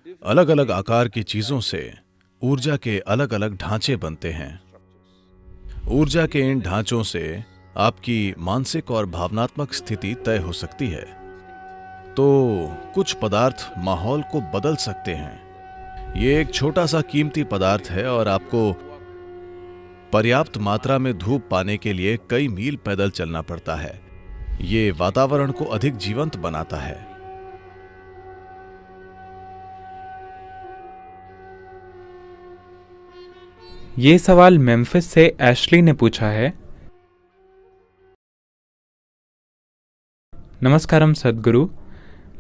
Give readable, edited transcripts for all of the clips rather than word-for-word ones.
अलग अलग आकार की चीजों से ऊर्जा के अलग अलग ढांचे बनते हैं। ऊर्जा के इन ढांचों से आपकी मानसिक और भावनात्मक स्थिति तय हो सकती है। तो कुछ पदार्थ माहौल को बदल सकते हैं। ये एक छोटा सा कीमती पदार्थ है और आपको पर्याप्त मात्रा में धूप पाने के लिए कई मील पैदल चलना पड़ता है। ये वातावरण को अधिक जीवंत बनाता है। ये सवाल मेम्फिस से एशली ने पूछा है। नमस्कारम सद्गुरु।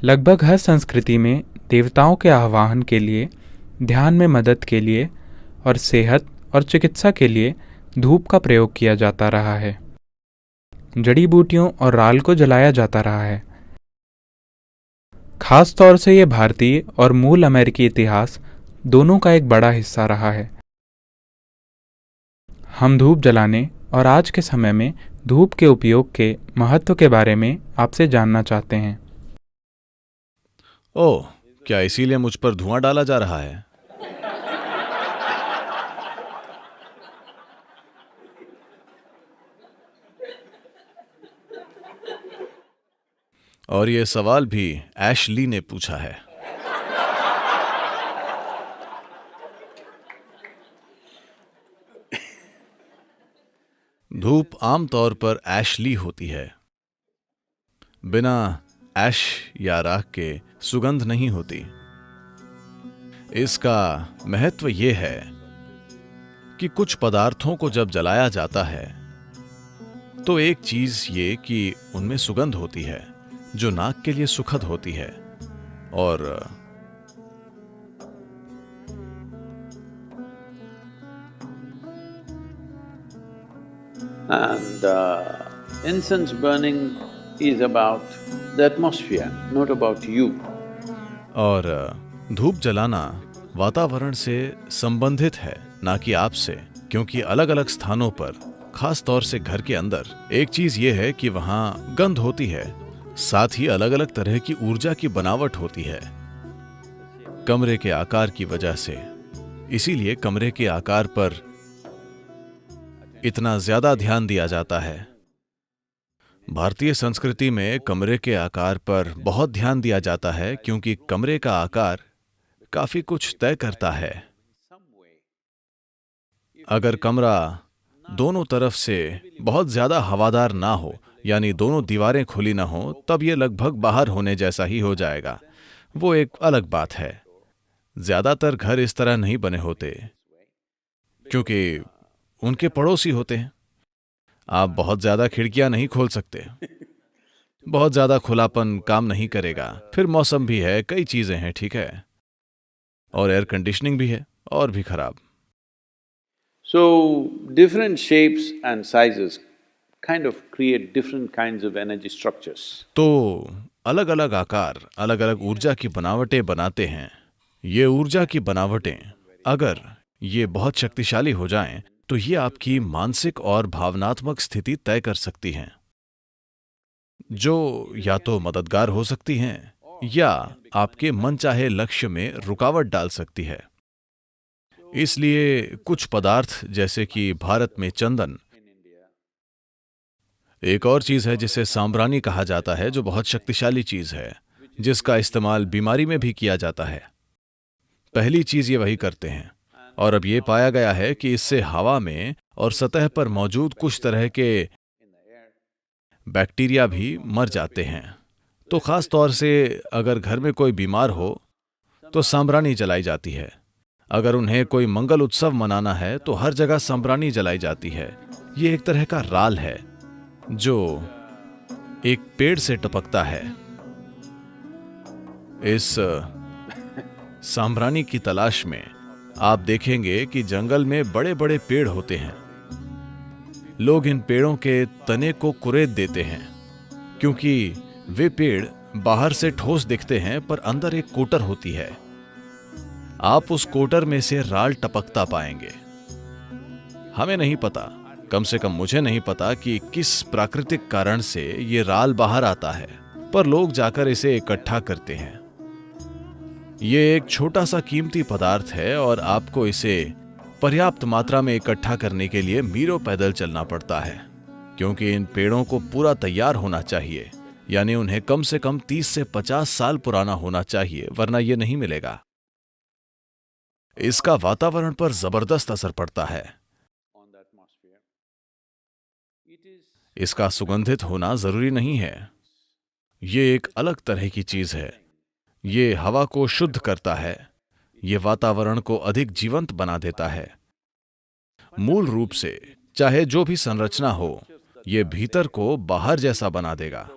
लगभग हर संस्कृति में देवताओं के आह्वान के लिए, ध्यान में मदद के लिए और सेहत और चिकित्सा के लिए धूप का प्रयोग किया जाता रहा है। जड़ी बूटियों और राल को जलाया जाता रहा है। खास तौर से ये भारतीय और मूल अमेरिकी इतिहास दोनों का एक बड़ा हिस्सा रहा है। हम धूप जलाने और आज के समय में धूप के उपयोग के महत्व के बारे में आपसे जानना चाहते हैं। ओह, क्या इसीलिए मुझ पर धुआं डाला जा रहा है? और ये सवाल भी एशली ने पूछा है। धूप आमतौर पर एशली होती है। बिना ऐश या राख के सुगंध नहीं होती। इसका महत्व यह है कि कुछ पदार्थों को जब जलाया जाता है तो एक चीज ये कि उनमें सुगंध होती है जो नाक के लिए सुखद होती है। और incense burning is about the atmosphere, not about you. और धूप जलाना वातावरण से संबंधित है, ना कि आपसे, क्योंकि अलग अलग स्थानों पर, खास तौर से घर के अंदर, एक चीज ये है कि वहां गंध होती है, साथ ही अलग अलग तरह की ऊर्जा की बनावट होती है कमरे के आकार की वजह से। इसीलिए कमरे के आकार पर इतना ज्यादा ध्यान दिया जाता है। भारतीय संस्कृति में कमरे के आकार पर बहुत ध्यान दिया जाता है क्योंकि कमरे का आकार काफी कुछ तय करता है। अगर कमरा दोनों तरफ से बहुत ज्यादा हवादार ना हो, यानी दोनों दीवारें खुली ना हो, तब यह लगभग बाहर होने जैसा ही हो जाएगा। वो एक अलग बात है। ज्यादातर घर इस तरह नहीं बने होते क्योंकि उनके पड़ोसी होते हैं। आप बहुत ज्यादा खिड़कियां नहीं खोल सकते, बहुत ज्यादा खुलापन काम नहीं करेगा। फिर मौसम भी है, कई चीजें हैं, ठीक है, और एयर कंडीशनिंग भी है, और भी खराब। So, different shapes and sizes kind of create different kinds of energy structures. तो अलग अलग आकार अलग अलग ऊर्जा की बनावटें बनाते हैं। ये ऊर्जा की बनावटें अगर ये बहुत शक्तिशाली हो जाएं, तो ये आपकी मानसिक और भावनात्मक स्थिति तय कर सकती हैं, जो या तो मददगार हो सकती हैं या आपके मनचाहे लक्ष्य में रुकावट डाल सकती है। इसलिए कुछ पदार्थ जैसे कि भारत में चंदन, एक और चीज है जिसे सांब्रानी कहा जाता है, जो बहुत शक्तिशाली चीज है, जिसका इस्तेमाल बीमारी में भी किया जाता है। पहली चीज ये वही करते हैं, और अब ये पाया गया है कि इससे हवा में और सतह पर मौजूद कुछ तरह के बैक्टीरिया भी मर जाते हैं। तो खास तौर से अगर घर में कोई बीमार हो तो सांब्रानी जलाई जाती है। अगर उन्हें कोई मंगल उत्सव मनाना है तो हर जगह सांब्रानी जलाई जाती है। ये एक तरह का राल है जो एक पेड़ से टपकता है। इस सांब्रानी की तलाश में आप देखेंगे कि जंगल में बड़े बड़े पेड़ होते हैं। लोग इन पेड़ों के तने को कुरेद देते हैं क्योंकि वे पेड़ बाहर से ठोस दिखते हैं पर अंदर एक कोटर होती है। आप उस कोटर में से राल टपकता पाएंगे। हमें नहीं पता, कम से कम मुझे नहीं पता कि किस प्राकृतिक कारण से ये राल बाहर आता है, पर लोग जाकर इसे इकट्ठा करते हैं। ये एक छोटा सा कीमती पदार्थ है और आपको इसे पर्याप्त मात्रा में इकट्ठा करने के लिए मीलों पैदल चलना पड़ता है, क्योंकि इन पेड़ों को पूरा तैयार होना चाहिए, यानी उन्हें कम से कम 30 से 50 साल पुराना होना चाहिए, वरना यह नहीं मिलेगा। इसका वातावरण पर जबरदस्त असर पड़ता है। इसका सुगंधित होना जरूरी नहीं है। ये एक अलग तरह की चीज है। ये हवा को शुद्ध करता है। ये वातावरण को अधिक जीवंत बना देता है। मूल रूप से चाहे जो भी संरचना हो, ये भीतर को बाहर जैसा बना देगा।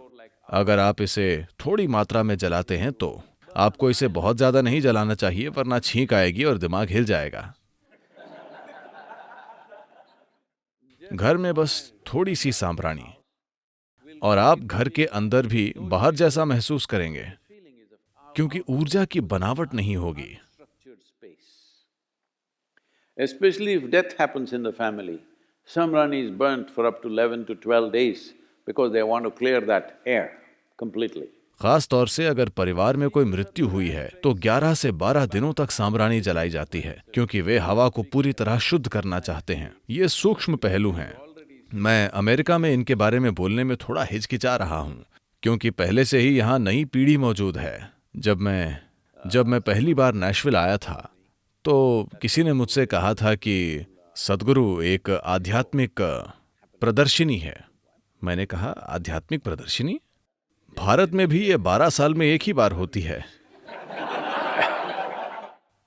अगर आप इसे थोड़ी मात्रा में जलाते हैं तो आपको इसे बहुत ज्यादा नहीं जलाना चाहिए, वरना छींक आएगी और दिमाग हिल जाएगा। घर में बस थोड़ी सी सांभरानी और आप घर के अंदर भी बाहर जैसा महसूस करेंगे, क्योंकि ऊर्जा की बनावट नहीं होगी। Especially if death happens in the family, samrani is burnt for up to 11 to 12 days because they want to clear that air completely. खास तौर से अगर परिवार में कोई मृत्यु हुई है तो 11 से 12 दिनों तक सांभरानी जलाई जाती है, क्योंकि वे हवा को पूरी तरह शुद्ध करना चाहते हैं। ये सूक्ष्म पहलू हैं। मैं अमेरिका में इनके बारे में बोलने में थोड़ा हिचकिचा रहा हूं, क्योंकि पहले से ही यहाँ नई पीढ़ी मौजूद है। जब मैं पहली बार नेशविल आया था तो किसी ने मुझसे कहा था कि सद्गुरु एक आध्यात्मिक प्रदर्शनी है। मैंने कहा, आध्यात्मिक प्रदर्शनी? भारत में भी ये 12 साल में एक ही बार होती है।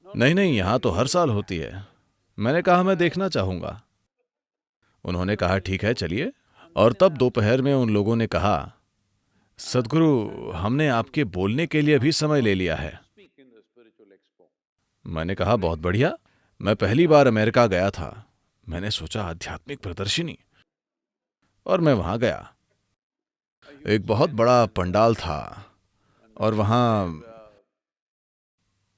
नहीं, यहाँ तो हर साल होती है। मैंने कहा, मैं देखना चाहूंगा। उन्होंने कहा, ठीक है, चलिए। और तब दोपहर में उन लोगों ने कहा, सद्गुरु, हमने आपके बोलने के लिए भी समय ले लिया है। मैंने कहा, बहुत बढ़िया। मैं पहली बार अमेरिका गया था। मैंने सोचा, आध्यात्मिक प्रदर्शनी, और मैं वहां गया। एक बहुत बड़ा पंडाल था और वहां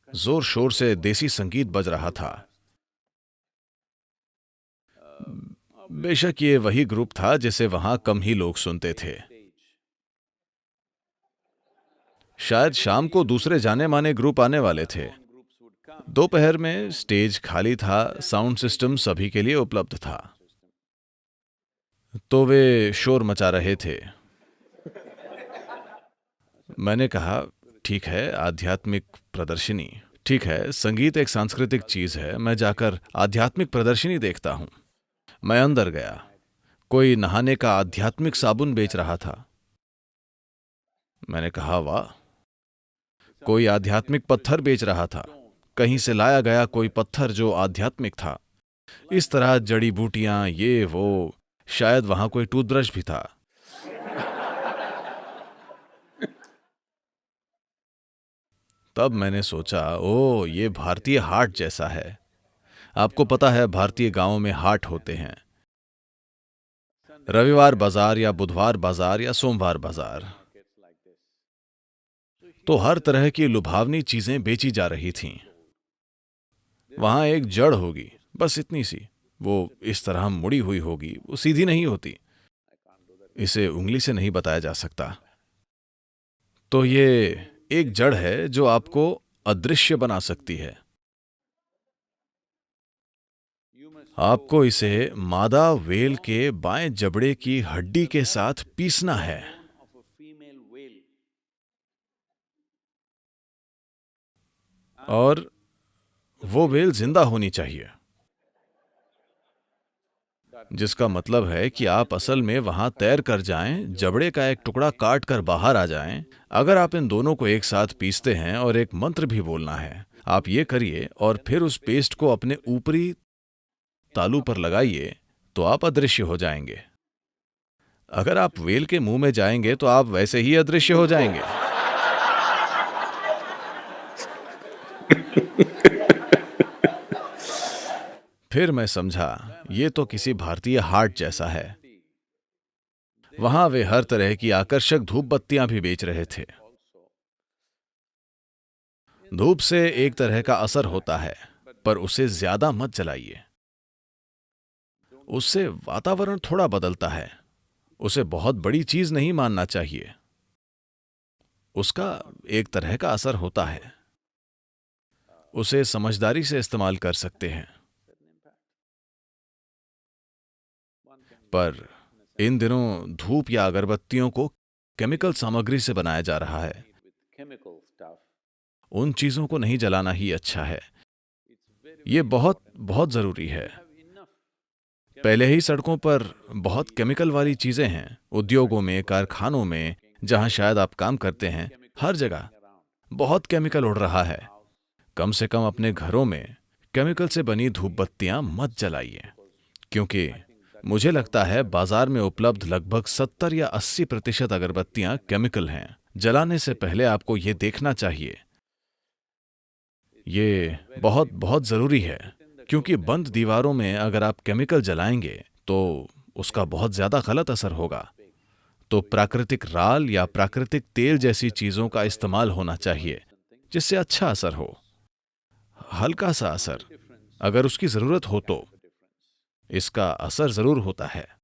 जोर शोर से देसी संगीत बज रहा था। बेशक ये वही ग्रुप था जिसे वहां कम ही लोग सुनते थे। शायद शाम को दूसरे जाने माने ग्रुप आने वाले थे। दोपहर में स्टेज खाली था, साउंड सिस्टम सभी के लिए उपलब्ध था, तो वे शोर मचा रहे थे। मैंने कहा, ठीक है, आध्यात्मिक प्रदर्शनी, ठीक है, संगीत एक सांस्कृतिक चीज है, मैं जाकर आध्यात्मिक प्रदर्शनी देखता हूं। मैं अंदर गया। कोई नहाने का आध्यात्मिक साबुन बेच रहा था। मैंने कहा, वाह। कोई आध्यात्मिक पत्थर बेच रहा था, कहीं से लाया गया कोई पत्थर जो आध्यात्मिक था। इस तरह जड़ी बूटियां, ये वो, शायद वहां कोई टूथब्रश भी था। तब मैंने सोचा, ओ, ये भारतीय हाट जैसा है। आपको पता है, भारतीय गांवों में हाट होते हैं। रविवार बाजार या बुधवार बाजार या सोमवार बाजार। तो हर तरह की लुभावनी चीजें बेची जा रही थीं। वहां एक जड़ होगी, बस इतनी सी। वो इस तरह मुड़ी हुई होगी, वो सीधी नहीं होती। इसे उंगली से नहीं बताया जा सकता। तो ये एक जड़ है जो आपको अदृश्य बना सकती है। आपको इसे मादा वेल के बाएं जबड़े की हड्डी के साथ पीसना है। और वो वेल जिंदा होनी चाहिए, जिसका मतलब है कि आप असल में वहां तैर कर जाएं, जबड़े का एक टुकड़ा काट कर बाहर आ जाएं। अगर आप इन दोनों को एक साथ पीसते हैं और एक मंत्र भी बोलना है, आप ये करिए और फिर उस पेस्ट को अपने ऊपरी तालू पर लगाइए, तो आप अदृश्य हो जाएंगे। अगर आप वेल के मुंह में जाएंगे तो आप वैसे ही अदृश्य हो जाएंगे। फिर मैं समझा, ये तो किसी भारतीय हाट जैसा है। वहां वे हर तरह की आकर्षक धूप बत्तियां भी बेच रहे थे। धूप से एक तरह का असर होता है, पर उसे ज्यादा मत जलाइए। उससे वातावरण थोड़ा बदलता है। उसे बहुत बड़ी चीज नहीं मानना चाहिए। उसका एक तरह का असर होता है। उसे समझदारी से इस्तेमाल कर सकते हैं। पर इन दिनों धूप या अगरबत्तियों को केमिकल सामग्री से बनाया जा रहा है। chemical stuff. उन चीजों को नहीं जलाना ही अच्छा है। ये बहुत बहुत जरूरी है। पहले ही सड़कों पर बहुत केमिकल वाली चीजें हैं। उद्योगों में, कारखानों में, जहां शायद आप काम करते हैं, हर जगह बहुत केमिकल उड़ रहा है। कम से कम अपने घरों में केमिकल से बनी धूप बत्तियां मत जलाइए, क्योंकि मुझे लगता है बाजार में उपलब्ध लगभग 70 या 80% अगरबत्तियां केमिकल हैं। जलाने से पहले आपको ये देखना चाहिए। ये बहुत बहुत जरूरी है, क्योंकि बंद दीवारों में अगर आप केमिकल जलाएंगे तो उसका बहुत ज्यादा गलत असर होगा। तो प्राकृतिक राल या प्राकृतिक तेल जैसी चीजों का इस्तेमाल होना चाहिए, जिससे अच्छा असर हो, हल्का सा असर। अगर उसकी जरूरत हो तो इसका असर जरूर होता है।